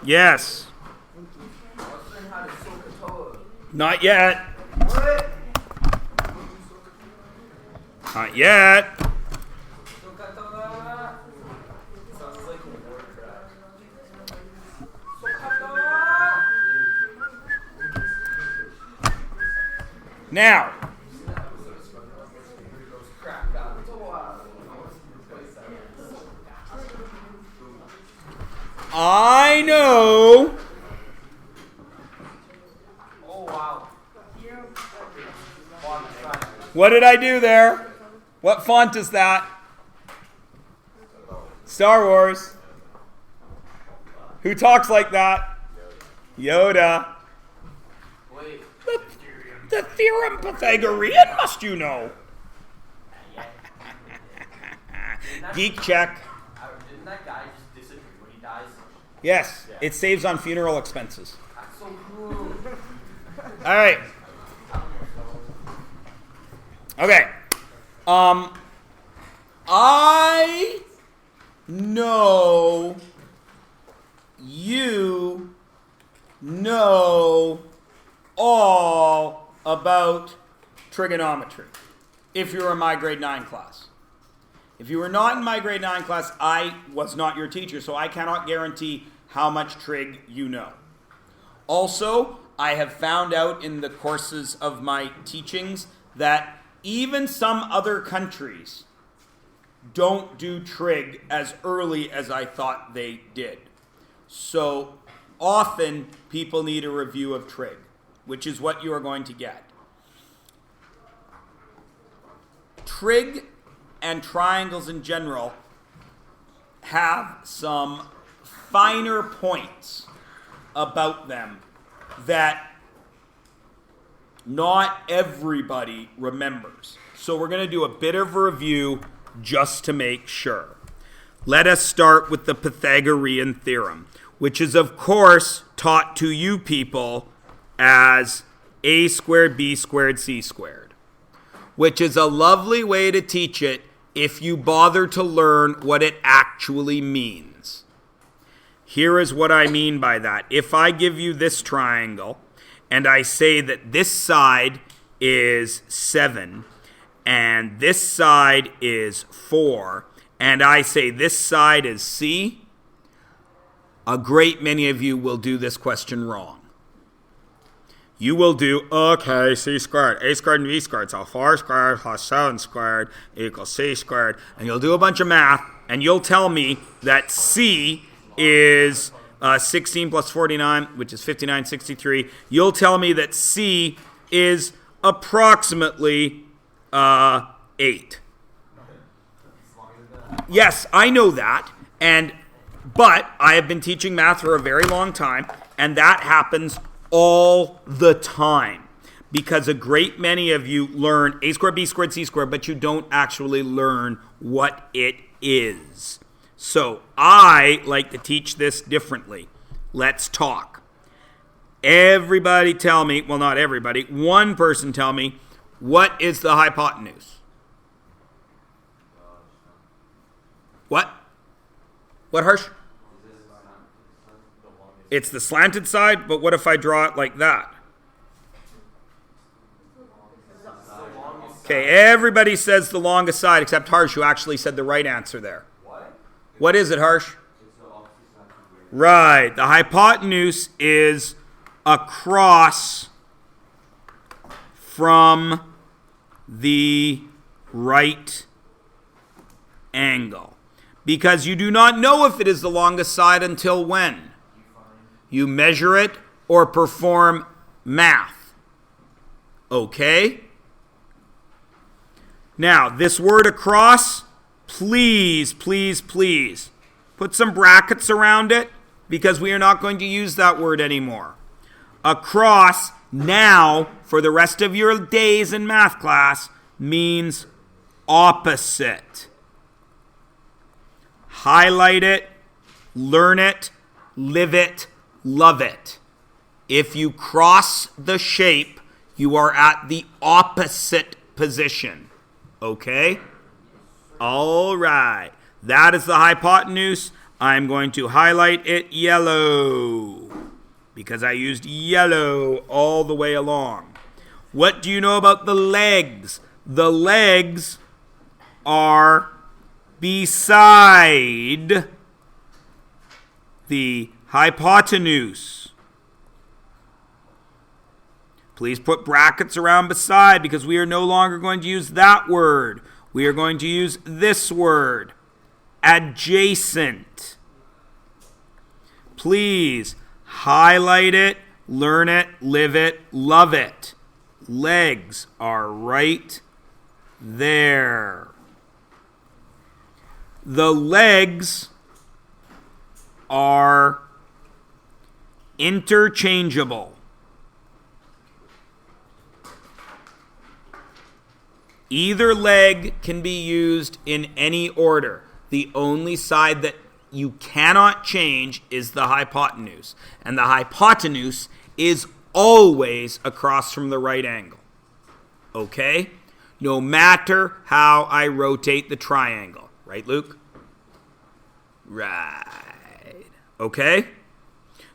Yes. Not yet. Not yet. Now, I know. Oh, wow. What did I do there? What font is that? Star Wars. Who talks like that? Yoda. Wait. The theorem Pythagorean, must you know. Geek check. Didn't that guy just disappear when he dies? Yes, it saves on funeral expenses. That's so cool. All right. Okay. I know you know all about trigonometry if you're in my grade 9 class. If you were not in my grade 9 class, I was not your teacher, so I cannot guarantee how much trig you know. Also, I have found out in the courses of my teachings that even some other countries don't do trig as early as I thought they did. So often people need a review of trig, which is what you are going to get. Trig and triangles in general have some finer points about them that not everybody remembers. So we're going to do a bit of a review just to make sure. Let us start with the Pythagorean theorem, which is of course taught to you people as a squared b squared c squared, which is a lovely way to teach it if you bother to learn what it actually means. Here is what I mean by that. If I give you this triangle and I say that this side is 7 and this side is 4, and I say this side is C, a great many of you will do this question wrong. You will do, okay, c squared, a squared and b squared, so 4 squared plus 7 squared equals c squared, and you'll do a bunch of math, and you'll tell me that c is 16 plus 49, which is 59, 63. You'll tell me that c is approximately 8. Yes, I know that, but I have been teaching math for a very long time, and that happens all the time because a great many of you learn a squared, b squared, c squared, but you don't actually learn what it is. So I like to teach this differently. Let's talk. Everybody tell me, well, not everybody, one person tell me, what is the hypotenuse? What? What, Harsh? It's the slanted side, but what if I draw it like that? Okay, everybody says the longest side except Harsh, who actually said the right answer there. What is it, Harsh? Right, the hypotenuse is across from the right angle. Because you do not know if it is the longest side until when? You measure it or perform math. Okay? Now, this word across, please, please, please, put some brackets around it because we are not going to use that word anymore. Across, now, for the rest of your days in math class, means opposite. Highlight it, learn it, live it, love it. If you cross the shape, you are at the opposite position. Okay? All right. That is the hypotenuse. I'm going to highlight it yellow because I used yellow all the way along. What do you know about the legs? The legs are beside the hypotenuse. Please put brackets around beside because we are no longer going to use that word. We are going to use this word, adjacent. Please highlight it, learn it, live it, love it. Legs are right there. The legs are interchangeable. Either leg can be used in any order. The only side that you cannot change is the hypotenuse. And the hypotenuse is always across from the right angle. Okay? No matter how I rotate the triangle. Right, Luke? Right. Okay?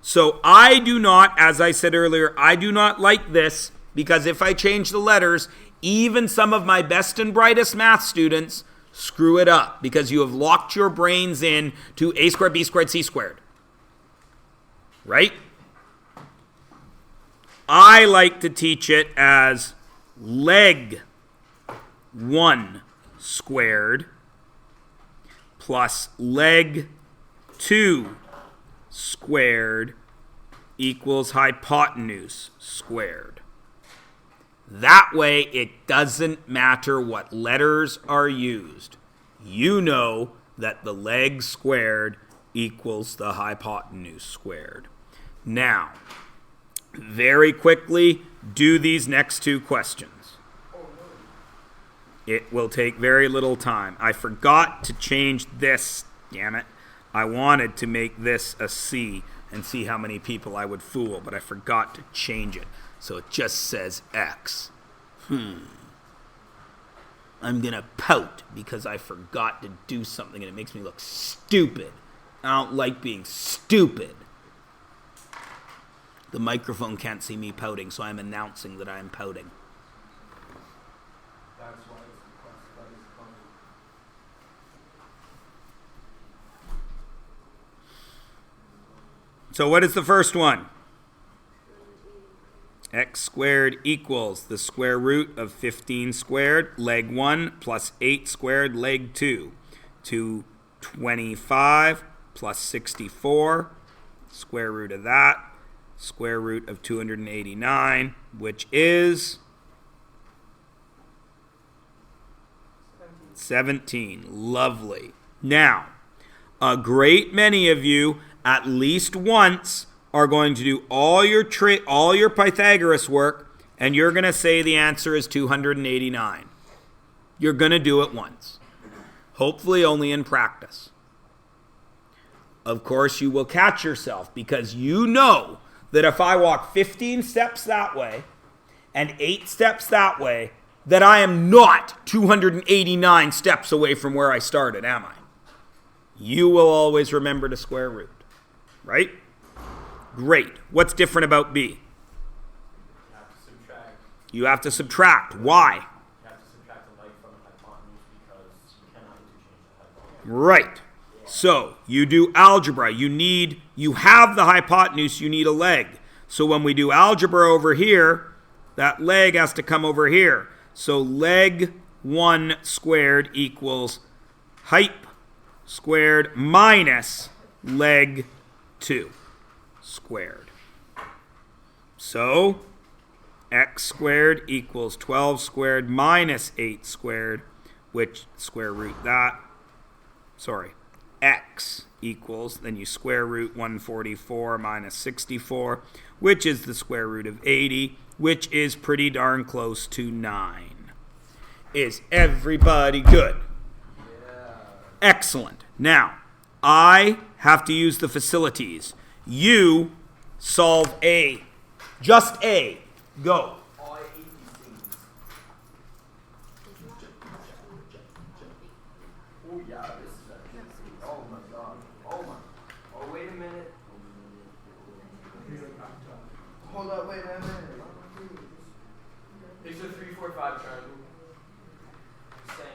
So I do not, as I said earlier, I do not like this because if I change the letters, even some of my best and brightest math students screw it up because you have locked your brains in to a squared, b squared, c squared. Right? I like to teach it as leg 1 squared plus leg 2 squared equals hypotenuse squared. That way, it doesn't matter what letters are used. You know that the leg squared equals the hypotenuse squared. Now, very quickly, do these next two questions. It will take very little time. I forgot to change this, damn it. I wanted to make this a C and see how many people I would fool, but I forgot to change it. So it just says X. I'm going to pout because I forgot to do something and it makes me look stupid. I don't like being stupid. The microphone can't see me pouting, so I'm announcing that I am pouting. That's why it's classified as funny. So what is the first one? X squared equals the square root of 15 squared, leg 1, plus 8 squared, leg 2. 225 plus 64, square root of that, square root of 289, which is 17. Lovely. Now, a great many of you, at least once, are going to do all your Pythagoras work, and you're going to say the answer is 289. You're going to do it once. Hopefully only in practice. Of course, you will catch yourself because you know that if I walk 15 steps that way and 8 steps that way, that I am not 289 steps away from where I started, am I? You will always remember to square root, right? Great. What's different about B? You have to subtract. You have to subtract. Why? You have to subtract the leg from the hypotenuse because you cannot interchange the hypotenuse. Right. So you do algebra. You have the hypotenuse, you need a leg. So when we do algebra over here, that leg has to come over here. So leg 1 squared equals hype squared minus leg 2 squared. So x squared equals 12 squared minus 8 squared, which square root that. X equals, then you square root 144 minus 64, which is the square root of 80, which is pretty darn close to 9. Is everybody good? Yeah. Excellent. Now, I have to use the facilities. You solve A. Just A. Go. Oh, I hate these things. Oh yeah, this is a oh my god. Oh my Same.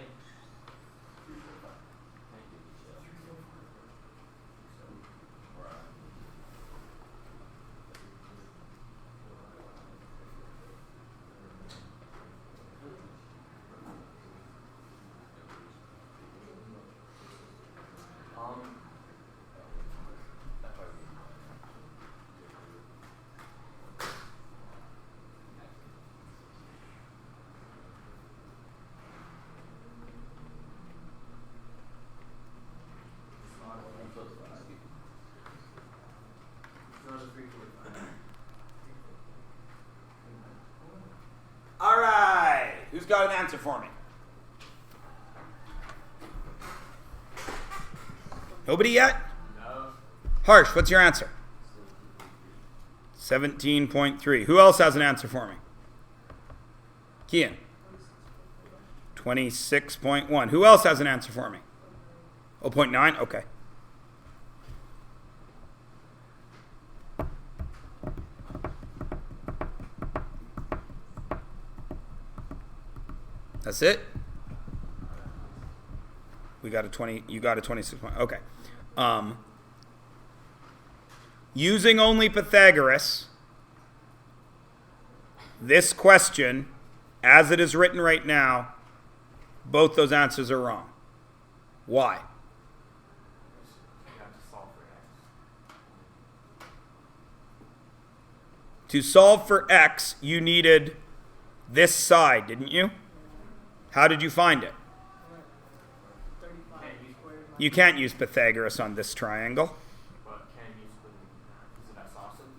All right. Who's got an answer for me? Nobody yet? No. Harsh, what's your answer? 17.3. Who else has an answer for me? Kian. 26.1. Who else has an answer for me? 0.9? Okay. That's it? We got a 20. You got a 26. Okay. Using only Pythagoras, this question, as it is written right now, both those answers are wrong. Why? You have to solve for x. To solve for x, you needed this side, didn't you? How did you find it? You can't use Pythagoras on this triangle. But can you split it? Is it isosceles?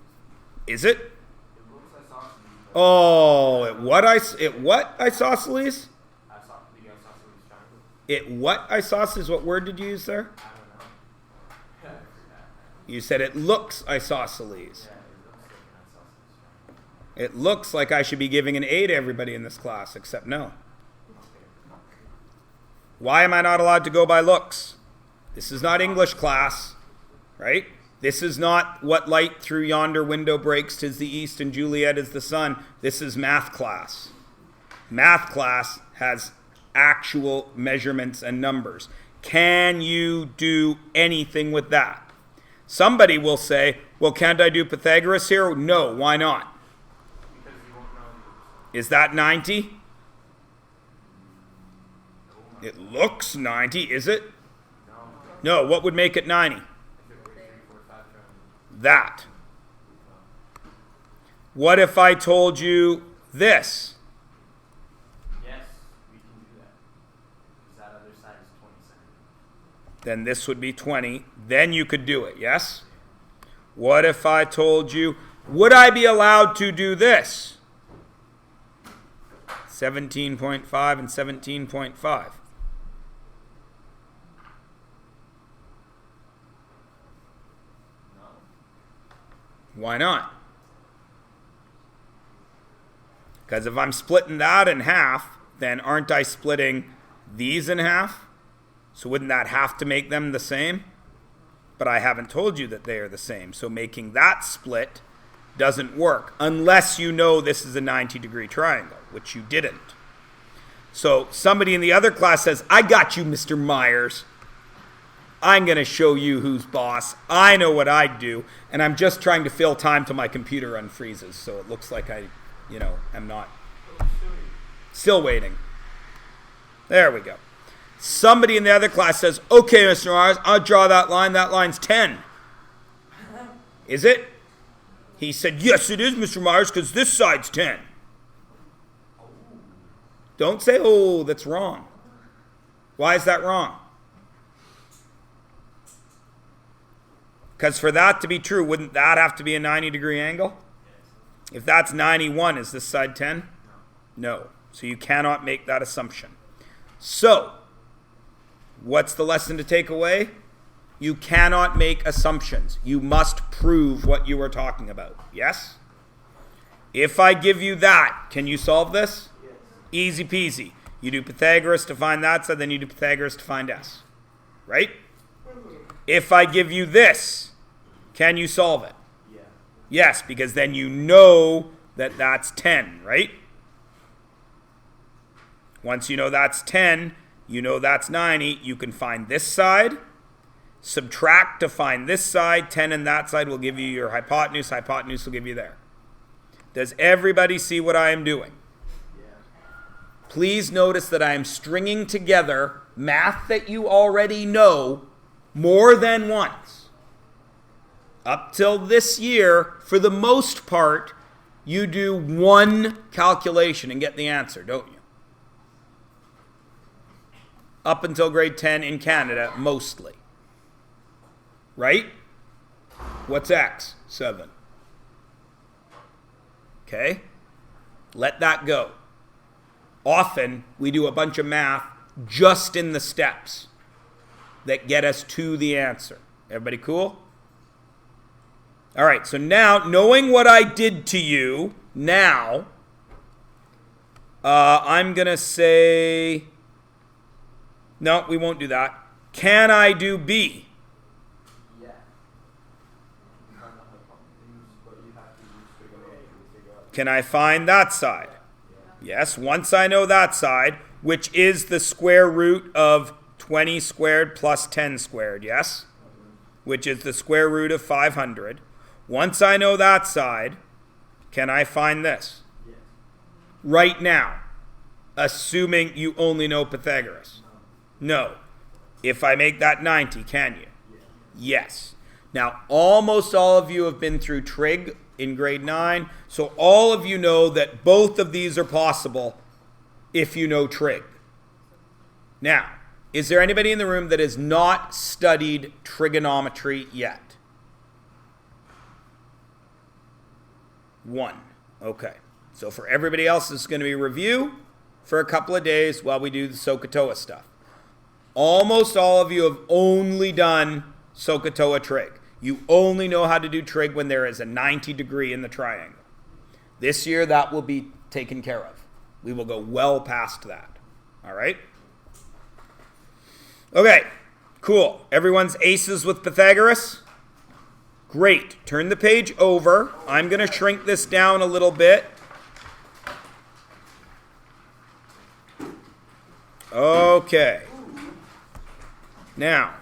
Is it? It looks isosceles. Oh, it what isosceles? The isosceles triangle. It what isosceles? What word did you use there? I don't know. You said it looks isosceles. Yeah, it looks like an isosceles triangle. It looks like I should be giving an A to everybody in this class, except no. Why am I not allowed to go by looks? This is not English class, right? This is not what light through yonder window breaks, 'tis the east and Juliet is the sun. This is math class. Math class has actual measurements and numbers. Can you do anything with that? Somebody will say, well, can't I do Pythagoras here? No, why not? Because you won't know. Is that 90? It looks 90, is it? No. No, what would make it 90? If it were 3, 4, 5 triangles. That. What if I told you this? Yes, we can do that. Because that other side is 20 centimeters. Then this would be 20. Then you could do it, yes? What if I told you, would I be allowed to do this? 17.5 and 17.5. No. Why not? Because if I'm splitting that in half, then aren't I splitting these in half? So wouldn't that have to make them the same? But I haven't told you that they are the same. So making that split doesn't work unless you know this is a 90-degree triangle, which you didn't. So somebody in the other class says, I got you, Mr. Myers. I'm going to show you who's boss. I know what I do. And I'm just trying to fill time till my computer unfreezes. So it looks like I, am not. Still waiting. There we go. Somebody in the other class says, okay, Mr. Myers, I'll draw that line. That line's 10. Is it? He said, yes, it is, Mr. Myers, because this side's 10. Don't say, oh, that's wrong. Why is that wrong? Because for that to be true, wouldn't that have to be a 90-degree angle? If that's 91, is this side 10? No. So you cannot make that assumption. So, what's the lesson to take away? You cannot make assumptions. You must prove what you are talking about. Yes? If I give you that, can you solve this? Yes. Easy peasy. You do Pythagoras to find that side, then you do Pythagoras to find S. Right? If I give you this, can you solve it? Yeah. Yes, because then you know that that's 10, right? Once you know that's 10, you know that's 90. You can find this side, subtract to find this side. 10 and that side will give you your hypotenuse. Hypotenuse will give you there. Does everybody see what I am doing? Please notice that I am stringing together math that you already know more than once. Up till this year, for the most part, you do one calculation and get the answer, don't you? Up until grade 10 in Canada, mostly. Right? What's x? 7. Okay? Let that go. Often, we do a bunch of math just in the steps that get us to the answer. Everybody cool? All right, so now, knowing what I did to you, now, I'm going to say, no, we won't do that. Can I do B? Yeah. Can I find that side? Yes, once I know that side, which is the square root of 20 squared plus 10 squared, yes? Which is the square root of 500. Once I know that side, can I find this? Yes. Right now, assuming you only know Pythagoras. No. If I make that 90, can you? Yes. Now, almost all of you have been through trig in grade 9, so all of you know that both of these are possible if you know trig. Now, is there anybody in the room that has not studied trigonometry yet? 1. Okay. So for everybody else, this is going to be review for a couple of days while we do the SOHCAHTOA stuff. Almost all of you have only done SOHCAHTOA trig. You only know how to do trig when there is a 90 degree in the triangle. This year, that will be taken care of. We will go well past that. All right? Okay, cool. Everyone's aces with Pythagoras? Great. Turn the page over. I'm going to shrink this down a little bit. Okay. Now,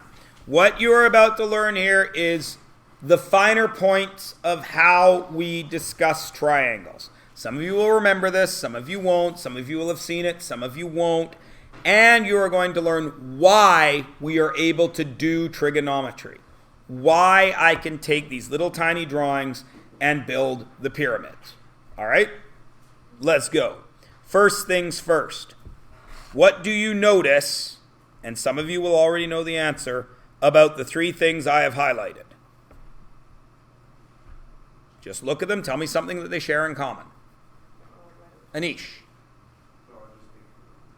what you are about to learn here is the finer points of how we discuss triangles. Some of you will remember this, some of you won't, some of you will have seen it, some of you won't, and you are going to learn why we are able to do trigonometry. Why I can take these little tiny drawings and build the pyramids. All right? Let's go. First things first. What do you notice, and some of you will already know the answer, about the 3 things I have highlighted? Just look at them. Tell me something that they share in common. Anish.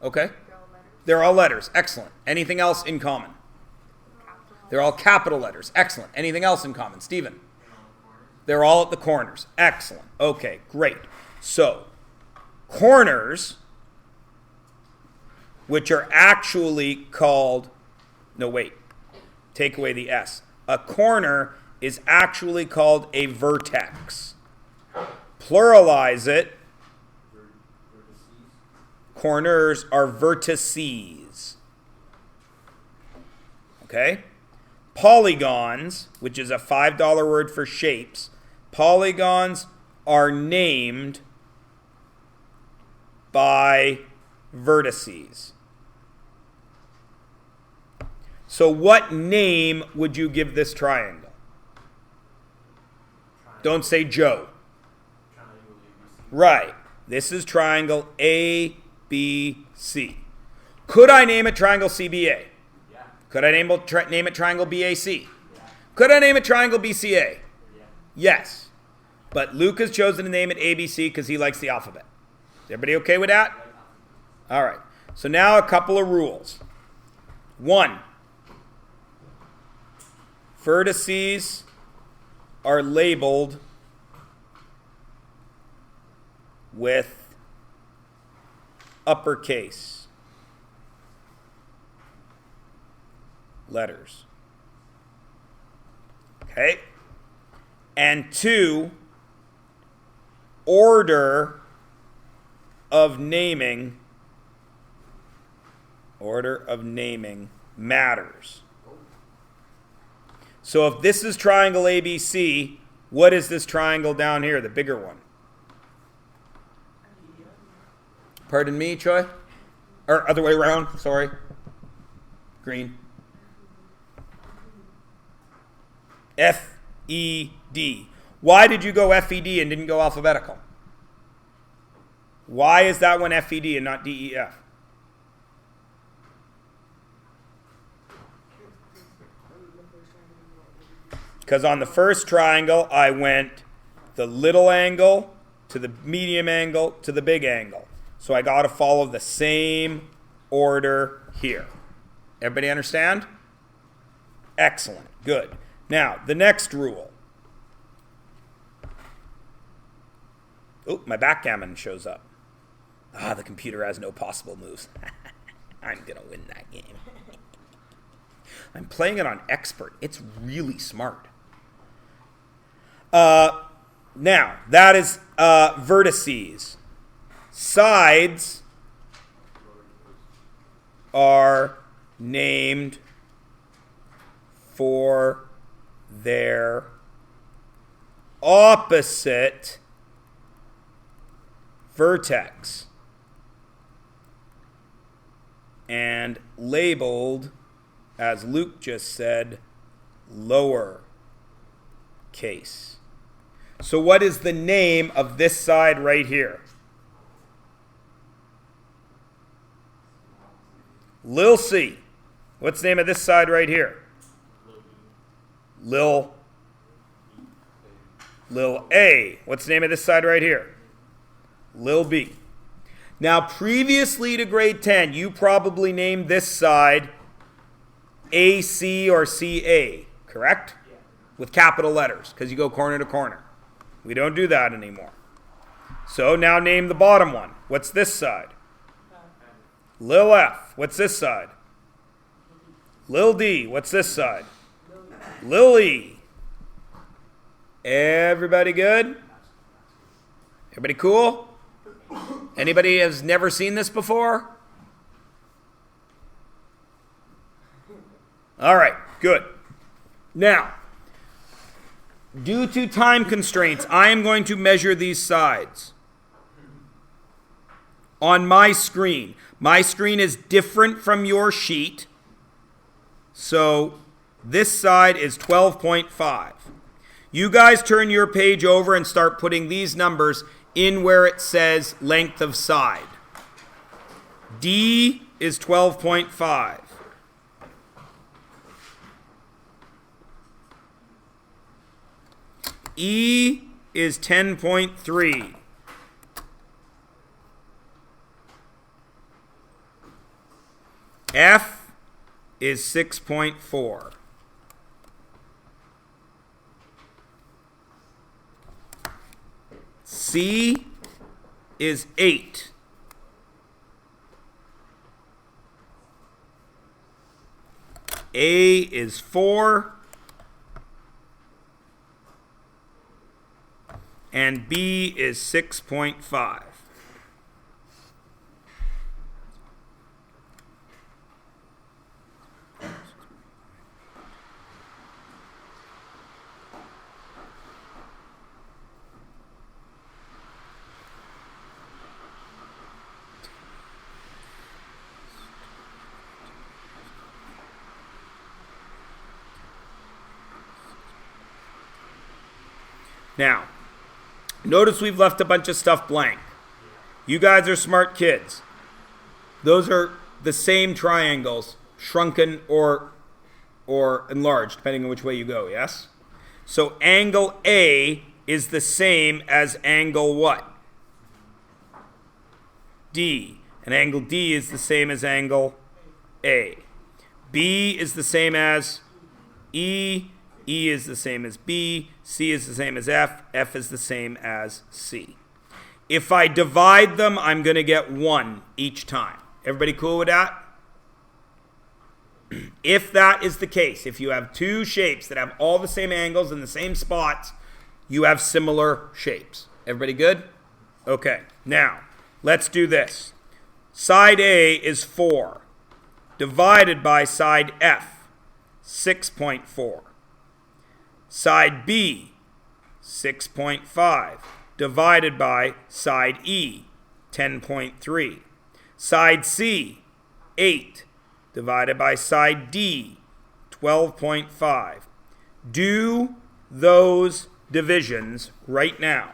Okay. They're all letters. Excellent. Anything else in common? They're all capital letters. Excellent. Anything else in common? Stephen? They're all at the corners. Excellent. Okay, great. So, corners, which are actually called, no wait, take away the S. A corner is actually called a vertex. Pluralize it. Corners are vertices. Okay? Polygons, which is a $5 word for shapes, polygons are named by vertices. So what name would you give this triangle? Don't say Joe. Right. This is triangle ABC. Could I name it triangle CBA? Yeah. Could I name it triangle BAC? Yeah. Could I name it triangle BCA? Yeah. Yes. But Luke has chosen to name it ABC because he likes the alphabet. Is everybody okay with that? All right. So now a couple of rules. 1. Vertices are labeled with uppercase letters. Okay? And 2, order of naming Order of naming matters. So if this is triangle ABC, what is this triangle down here, the bigger one? Pardon me, Troy? Or other way around, sorry. Green. F-E-D. Why did you go F-E-D and didn't go alphabetical? Why is that one F-E-D and not D-E-F? Because on the first triangle, I went the little angle to the medium angle to the big angle. So I got to follow the same order here. Everybody understand? Excellent. Good. Now, the next rule. Oh, my backgammon shows up. The computer has no possible moves. I'm going to win that game. I'm playing it on expert. It's really smart. Now, that is vertices. Sides are named for their opposite vertex and labeled, as Luke just said, lower case. So what is the name of this side right here? Lil C. What's the name of this side right here? Lil A. What's the name of this side right here? Lil B. Now, previously to grade 10, you probably named this side AC or CA, correct? Yeah. With capital letters, because you go corner to corner. We don't do that anymore. So now name the bottom one. What's this side? Lil F. What's this side? Lil D. What's this side? Lil E. Everybody good? Everybody cool? Anybody has never seen this before? All right, good. Now, due to time constraints, I am going to measure these sides on my screen. My screen is different from your sheet. So this side is 12.5. You guys turn your page over and start putting these numbers in where it says length of side. D is 12.5. E is 10.3. F is 6.4. C is 8. A is 4. And B is 6.5. Now, notice we've left a bunch of stuff blank. You guys are smart kids. Those are the same triangles, shrunken or enlarged, depending on which way you go, yes? So angle A is the same as angle what? D. And angle D is the same as angle A. B is the same as E. E is the same as B, C is the same as F, F is the same as C. If I divide them, I'm going to get 1 each time. Everybody cool with that? If that is the case, if you have two shapes that have all the same angles and the same spots, you have similar shapes. Everybody good? Okay, now, let's do this. Side A is 4. divided by side F, 6.4. Side B, 6.5, divided by side E, 10.3. Side C, 8, divided by side D, 12.5. Do those divisions right now.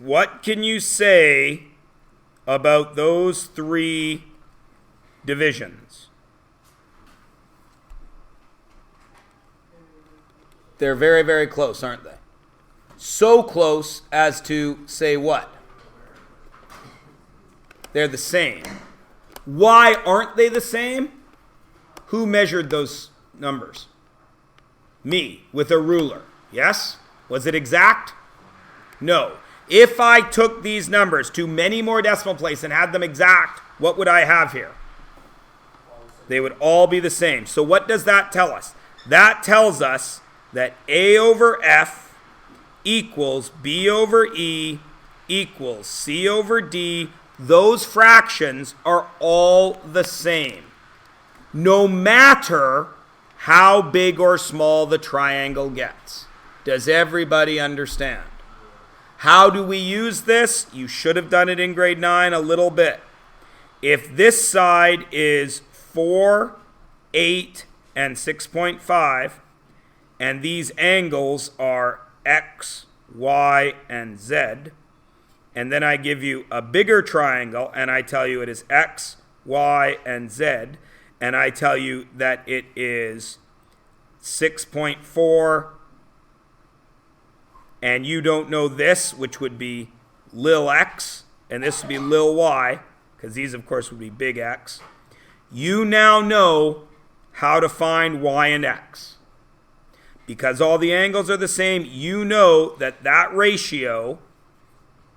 What can you say about those three divisions? They're very, very close, aren't they? So close as to say what? They're the same. Why aren't they the same? Who measured those numbers? Me, with a ruler. Yes? Was it exact? No. If I took these numbers to many more decimal places and had them exact, what would I have here? They would all be the same. So what does that tell us? That tells us that A over F equals B over E equals C over D. Those fractions are all the same, no matter how big or small the triangle gets. Does everybody understand? How do we use this? You should have done it in grade 9 a little bit. If this side is 4, 8, and 6.5, and these angles are X, Y, and Z, and then I give you a bigger triangle, and I tell you it is X, Y, and Z, and I tell you that it is 6.4, and you don't know this, which would be lil x, and this would be lil y, because these, of course, would be big X. You now know how to find y and x. Because all the angles are the same, you know that that ratio,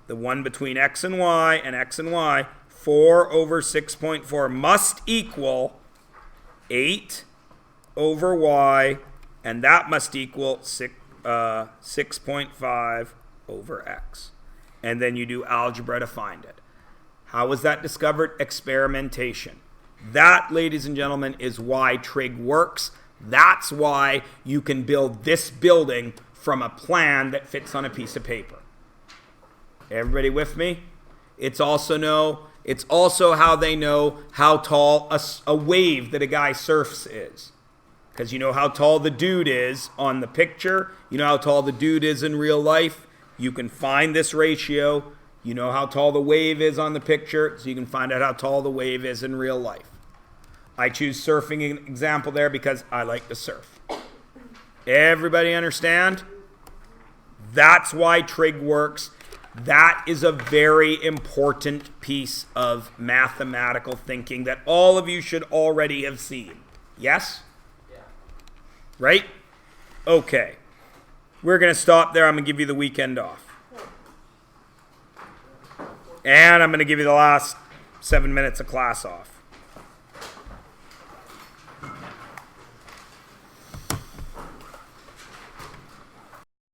the one between x and y, 4 over 6.4, must equal 8 over y, and that must equal 6.5 over x. And then you do algebra to find it. How was that discovered? Experimentation. That, ladies and gentlemen, is why trig works. That's why you can build this building from a plan that fits on a piece of paper. Everybody with me? It's also how they know how tall a wave that a guy surfs is. Because you know how tall the dude is on the picture. You know how tall the dude is in real life. You can find this ratio. You know how tall the wave is on the picture, so you can find out how tall the wave is in real life. I choose surfing an example there because I like to surf. Everybody understand? That's why trig works. That is a very important piece of mathematical thinking that all of you should already have seen. Yes? Right? Okay. We're going to stop there. I'm going to give you the weekend off. And I'm going to give you the last 7 minutes of class off.